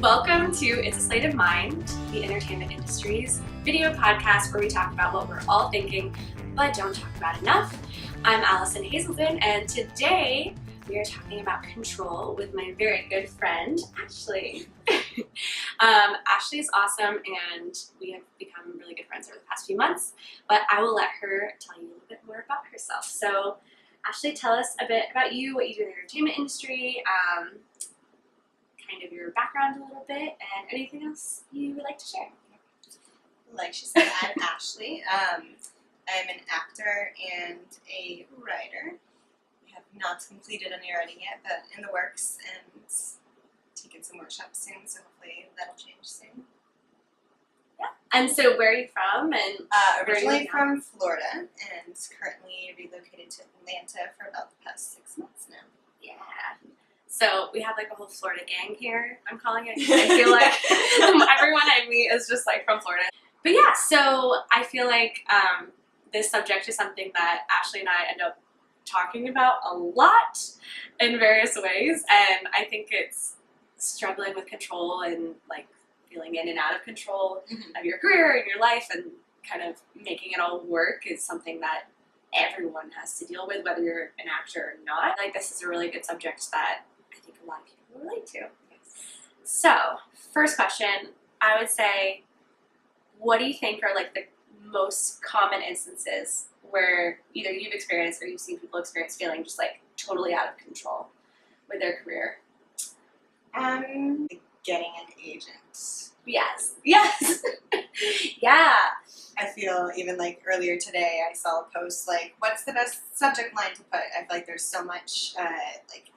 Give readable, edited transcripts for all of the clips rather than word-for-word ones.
Welcome to It's a Slate of Mind, the entertainment industry's video podcast where we talk about what we're all thinking but don't talk about enough. I'm Alison Haselden, and today we are talking about control with my very good friend, Ashley. Ashley is awesome, and we have become really good friends over the past few months, but I will let her tell you a little bit more about herself. So, Ashley, tell us a bit about you, what you do in the entertainment industry, kind of your background a little bit, and anything else you would like to share. Like she said, I'm Ashley. I'm an actor and a writer. I have not completed any writing yet, but in the works and taking some workshops soon, so hopefully that'll change soon. Yeah. And so where are you from? And originally from Florida and currently relocated to Atlanta for about the past 6 months now. Yeah. So we have like a whole Florida gang here, I'm calling it. I feel like everyone I meet is just like from Florida. But yeah, so I feel like this subject is something that Ashley and I end up talking about a lot in various ways. And I think it's struggling with control and like feeling in and out of control of your career and your life and kind of making it all work is something that everyone has to deal with, whether you're an actor or not. Like this is a really good subject that I think a lot of people relate to. So, first question, I would say, what do you think are like the most common instances where either you've experienced or you've seen people experience feeling just like totally out of control with their career? Getting an agent. Yes. Yeah. I feel even like earlier today I saw a post like, what's the best subject line to put? I feel like there's so much like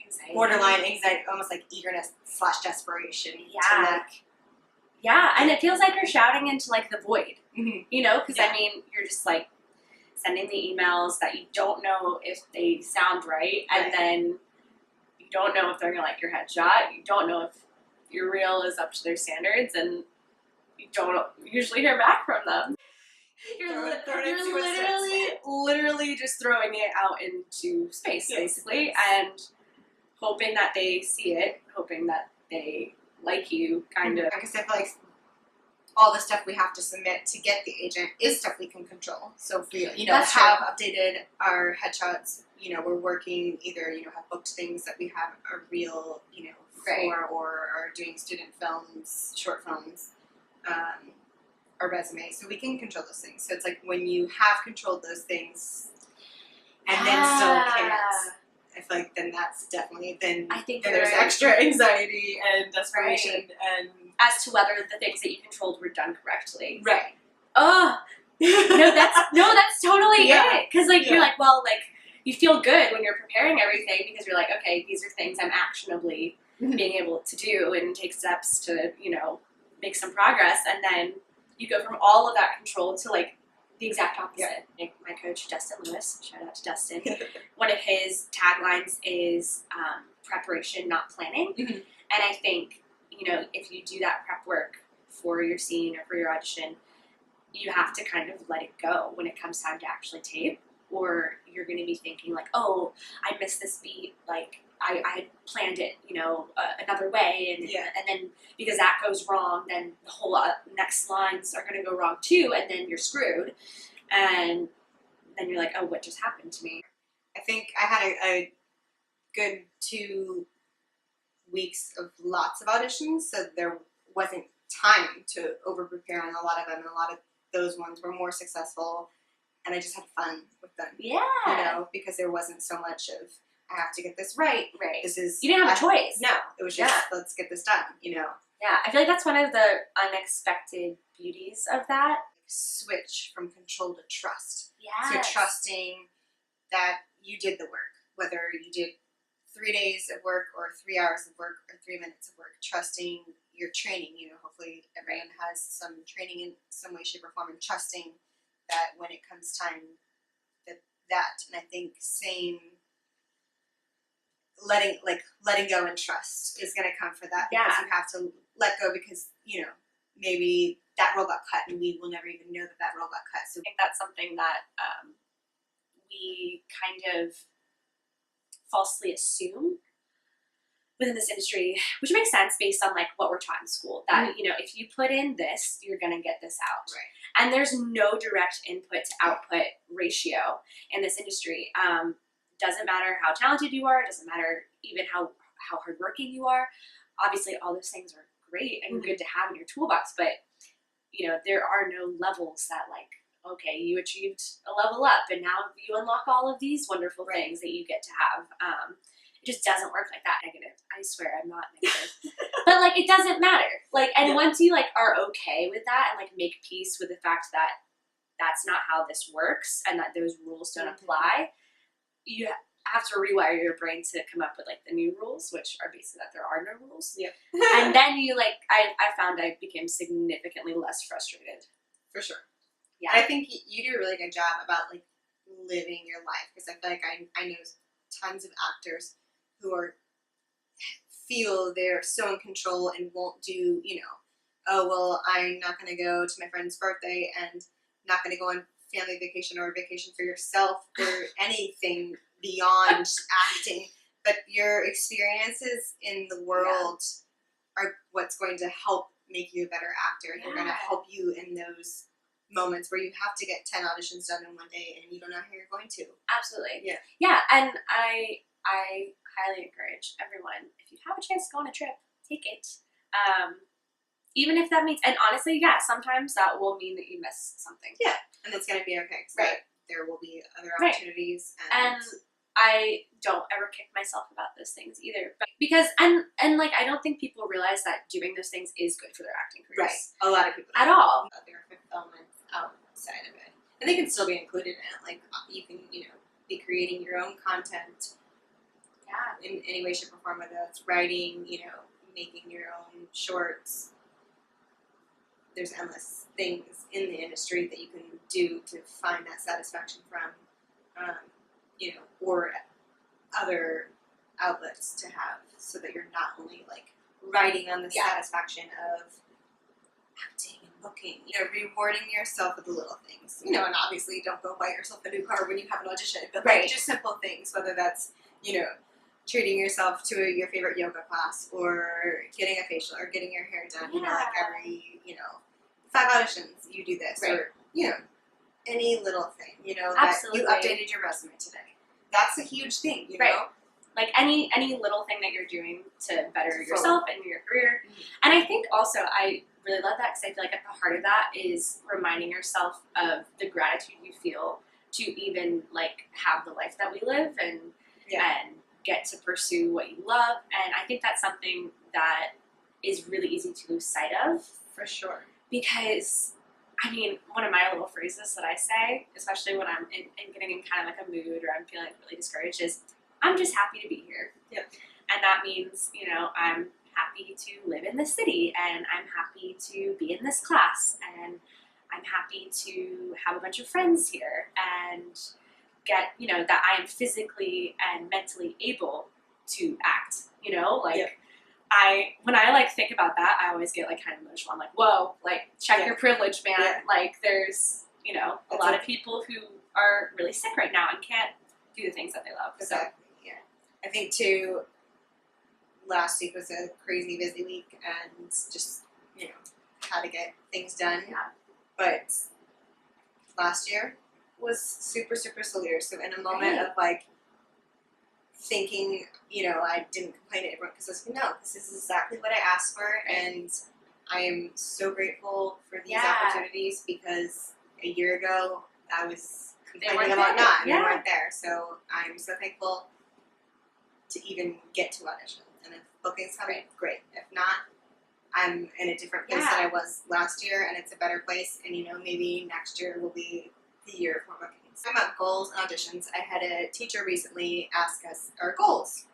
Anxiety. borderline anxiety, almost like eagerness / desperation. Yeah. To, like, yeah, and it feels like you're shouting into like the void, you know, because Yeah. I mean, you're just like sending the emails that you don't know if they sound right, and Right. then you don't know if they're gonna like your headshot, you don't know if your reel is up to their standards, and you don't usually hear back from them. You're literally just throwing it out into space, basically, and hoping that they see it, hoping that they like you, kind of. Because I feel like all the stuff we have to submit to get the agent is stuff we can control. So if we, That's have updated our headshots, we're working either, have booked things that we have a reel, Right. for, or are doing student films, short films, our resume. So we can control those things. So it's like when you have controlled those things and then still can't, I feel like then that's definitely, I think then there's extra anxiety and desperation and as to whether the things that you controlled were done correctly. right. Oh, that's totally it. Because you're like, well, like you feel good when you're preparing everything because you're like, okay, these are things I'm actionably being able to do and take steps to, make some progress, and then you go from all of that control to like the exact opposite. Like my coach, Dustin Lewis, shout out to Dustin, one of his taglines is preparation, not planning. And I think, if you do that prep work for your scene or for your audition, you have to kind of let it go when it comes time to actually tape, or you're going to be thinking like, oh, I missed this beat, like I planned it, another way, and then because that goes wrong, then the whole next lines are going to go wrong too, and then you're screwed, and then you're like, oh, what just happened to me? I think I had a good 2 weeks of lots of auditions, so there wasn't time to over-prepare on a lot of them, and a lot of those ones were more successful, and I just had fun with them. Yeah. Because there wasn't so much of, I have to get this right. Right. This is... You didn't have a choice. No. It was just, let's get this done, Yeah. I feel like that's one of the unexpected beauties of that. Switch from control to trust. Yeah. So trusting that you did the work, whether you did 3 days of work or 3 hours of work or 3 minutes of work, trusting your training, hopefully everyone has some training in some way, shape, or form, and trusting that when it comes time that, and I think same letting go and trust is going to come for that, because you have to let go, because maybe that role got cut and we will never even know that role got cut. So I think that's something that we kind of falsely assume within this industry, which makes sense based on like what we're taught in school, that, you know, if you put in this, you're going to get this out. Right. And there's no direct input to output ratio in this industry. Doesn't matter how talented you are. It doesn't matter even how hardworking you are. Obviously, all those things are great and good to have in your toolbox, but, you know, there are no levels that like, okay, you achieved a level up and now you unlock all of these wonderful things that you get to have. It just doesn't work like that. Negative. I swear I'm not negative. But like, it doesn't matter. Like, and once you like are okay with that and like make peace with the fact that that's not how this works and that those rules don't apply, you have to rewire your brain to come up with like the new rules, which are basically that there are no rules. Yeah. And then you like, I found I became significantly less frustrated. For sure. Yeah. I think you do a really good job about like living your life, because I feel like I know tons of actors who feel they're so in control and won't do, you know, oh, well, I'm not going to go to my friend's birthday and not going to go on family vacation or vacation for yourself or anything beyond acting. But your experiences in the world are what's going to help make you a better actor. And they're going to help you in those moments where you have to get 10 auditions done in one day and you don't know how you're going to. Absolutely. Yeah. Yeah, and I highly encourage everyone, if you have a chance to go on a trip, take it. Even if that means, and honestly, sometimes that will mean that you miss something. Yeah, and it's going to be okay. Right. There will be other opportunities. And I don't ever kick myself about those things either. But because, and like, I don't think people realize that doing those things is good for their acting careers. Right. A lot of people at all. Other fulfillment outside of it. And they can still be included in it. Like, you can, you know, be creating your own content in any way, shape, or form, whether it's writing, you know, making your own shorts. There's endless things in the industry that you can do to find that satisfaction from, you know, or other outlets to have, so that you're not only like riding on the satisfaction of acting and booking, you know, rewarding yourself with the little things, you know, and obviously don't go buy yourself a new car when you have an audition, but like just simple things, whether that's, you know, treating yourself to your favorite yoga class or getting a facial or getting your hair done, you know, like every, you know, 5 auditions you do this, or, you know, any little thing, you know, that you updated your resume today. That's a huge thing, you know? Like any little thing that you're doing to better yourself and your career. And I think also I really love that, because I feel like at the heart of that is reminding yourself of the gratitude you feel to even like have the life that we live and get to pursue what you love. And I think that's something that is really easy to lose sight of. For sure. Because, I mean, one of my little phrases that I say, especially when I'm getting in kind of like a mood or I'm feeling really discouraged, is, I'm just happy to be here. Yep. And that means, you know, I'm happy to live in this city, and I'm happy to be in this class, and I'm happy to have a bunch of friends here, and get, you know, that I am physically and mentally able to act, you know, like, when I like think about that, I always get like kind of emotional. I'm like, whoa, like check your privilege, man. Like there's, you know, a lot of people who are really sick right now and can't do the things that they love. Exactly. So. Yeah. I think too, last week was a crazy busy week and just, you know, how to get things done. Yeah. But last year was super, super severe. So in a moment of like, thinking, you know, I didn't complain to everyone, because I was like, no, this is exactly what I asked for, and I am so grateful for these opportunities, because a year ago I was complaining about not, and they weren't there. So I'm so thankful to even get to audition, and if bookings come in, great. If not, I'm in a different place than I was last year, and it's a better place, and you know, maybe next year will be the year for bookings. Talking about goals and auditions, I had a teacher recently ask us our goals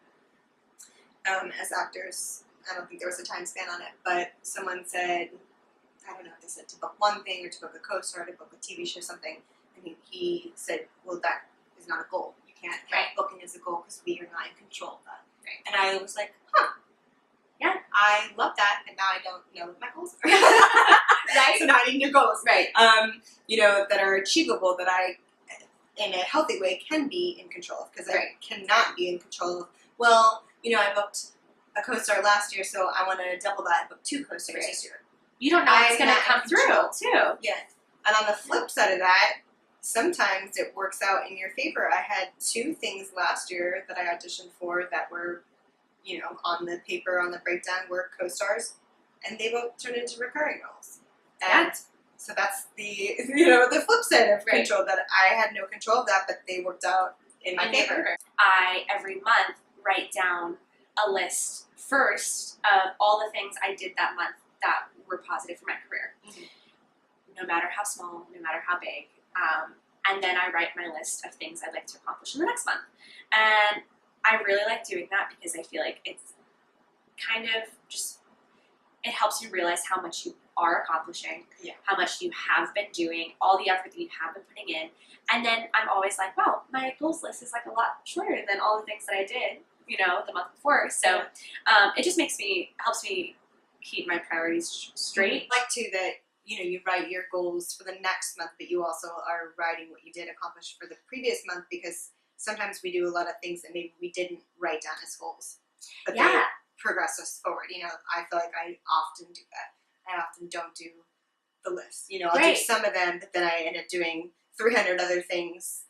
as actors. I don't think there was a time span on it, but someone said, I don't know if they said to book one thing or to book a co-star, to book a TV show, something, and he said, well, that is not a goal. You can't have booking as a goal, because we are not in control of that. And I was like, yeah, I love that, and now I don't know what my goals are. Right? So now I need new goals. Right. You know, that are achievable, that I, in a healthy way, can be in control of, because I cannot be in control of, well, you know, I booked a co-star last year, so I want to double that and book 2 co-stars this year. You don't know what's going to come through, too. Yeah. And on the flip side of that, sometimes it works out in your favor. I had 2 things last year that I auditioned for that were, you know, on the paper, on the breakdown, were co-stars, and they both turned into recurring roles. And so that's the, you know, the flip side of control, that I had no control of that, but they worked out in my favor. I, every month, write down a list first of all the things I did that month that were positive for my career. No matter how small, no matter how big. And then I write my list of things I'd like to accomplish in the next month. And I really like doing that because I feel like it's kind of just, it helps you realize how much you are accomplishing, how much you have been doing, all the effort that you have been putting in. And then I'm always like, wow, my goals list is like a lot shorter than all the things that I did, you know, the month before. So it just helps me keep my priorities straight. I like too that, you know, you write your goals for the next month, but you also are writing what you did accomplish for the previous month, because sometimes we do a lot of things that maybe we didn't write down as goals, but they progress us forward. You know, I feel like I often do that. I often don't do the list. You know, I'll do some of them, but then I end up doing 300 other things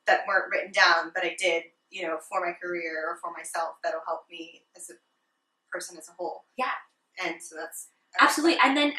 that weren't written down, but I did, you know, for my career or for myself, that'll help me as a person as a whole. Yeah. And so that's absolutely. And then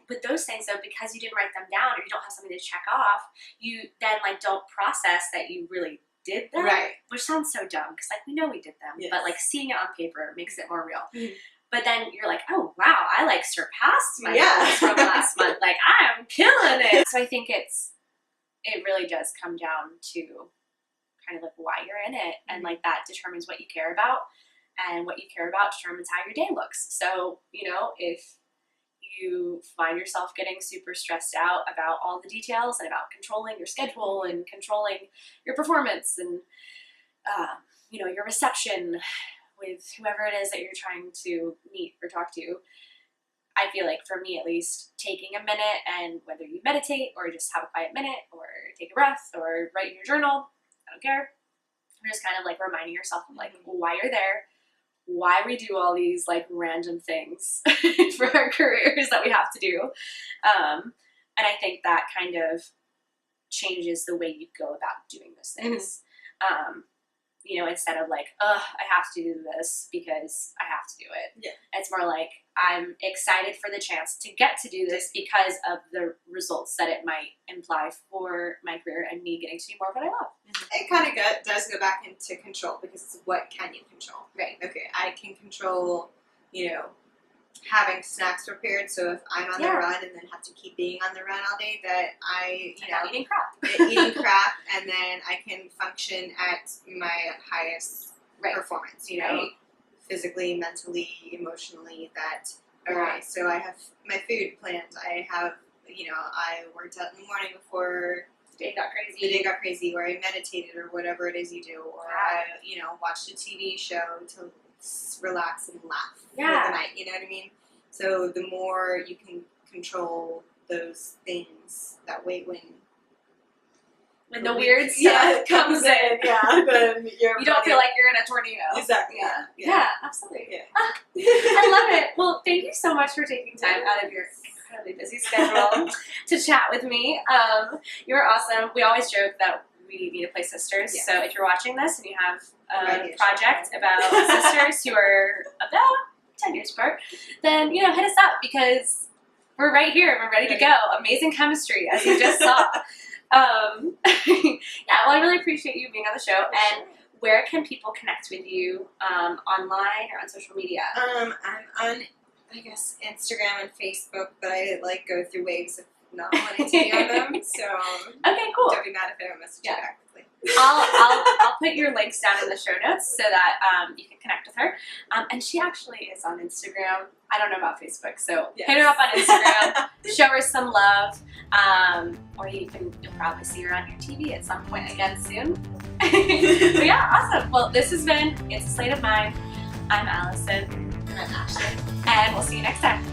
with those things though, because you didn't write them down or you don't have something to check off, you then like don't process that you really did them. Right. Which sounds so dumb because like we know we did them, but like seeing it on paper makes it more real. But then you're like, oh wow, I like surpassed my goals from last month. Like I am killing it. So I think it really does come down to kind of like why you're in it, and like that determines what you care about. And what you care about determines how your day looks. So, you know, if you find yourself getting super stressed out about all the details and about controlling your schedule and controlling your performance and, you know, your reception with whoever it is that you're trying to meet or talk to, I feel like for me at least, taking a minute, and whether you meditate or just have a quiet minute or take a breath or write in your journal, I don't care. You're just kind of like reminding yourself of like why you're there, why we do all these like random things for our careers that we have to do. And I think that kind of changes the way you go about doing those things. You know, instead of like, I have to do this because I have to do it. Yeah. It's more like, I'm excited for the chance to get to do this because of the results that it might imply for my career and me getting to do more of what I love. It kind of does go back into control, because it's what can you control? Right. Okay, I can control, you know, having snacks prepared, so if I'm on the run and then have to keep being on the run all day, that I, you know, eating crap, and then I can function at my highest performance, you know, physically, mentally, emotionally, that, alright, so I have my food planned, I have, you know, I worked out in the morning before the day got crazy, or I meditated, or whatever it is you do, or I, you know, watched a TV show to relax and laugh for the night, you know what I mean? So the more you can control those things, that way when the weird stuff comes in, then you don't feel like you're in a tornado. Exactly. Yeah, absolutely. I love it. Well, thank you so much for taking time out of your incredibly busy schedule to chat with me. You're awesome. We always joke that we need to play sisters. Yeah. So if you're watching this and you have a project about sisters who are about 10 years apart, then, you know, hit us up, because we're right here and we're ready to go. Amazing chemistry, as you just saw. Well, I really appreciate you being on the show. And where can people connect with you, online or on social media? I'm on, I guess, Instagram and Facebook, but I like go through waves of not wanting to be on them. So okay, cool. Don't be mad if I don't message you back quickly. I'll put your links down in the show notes so that you can connect with her. And she actually is on Instagram. I don't know about Facebook, so hit her up on Instagram. Show her some love. Or you'll probably see her on your TV at some point again soon. But yeah, awesome. Well, this has been It's a Slate of Mind. I'm Allison. And I'm Ashley. And we'll see you next time.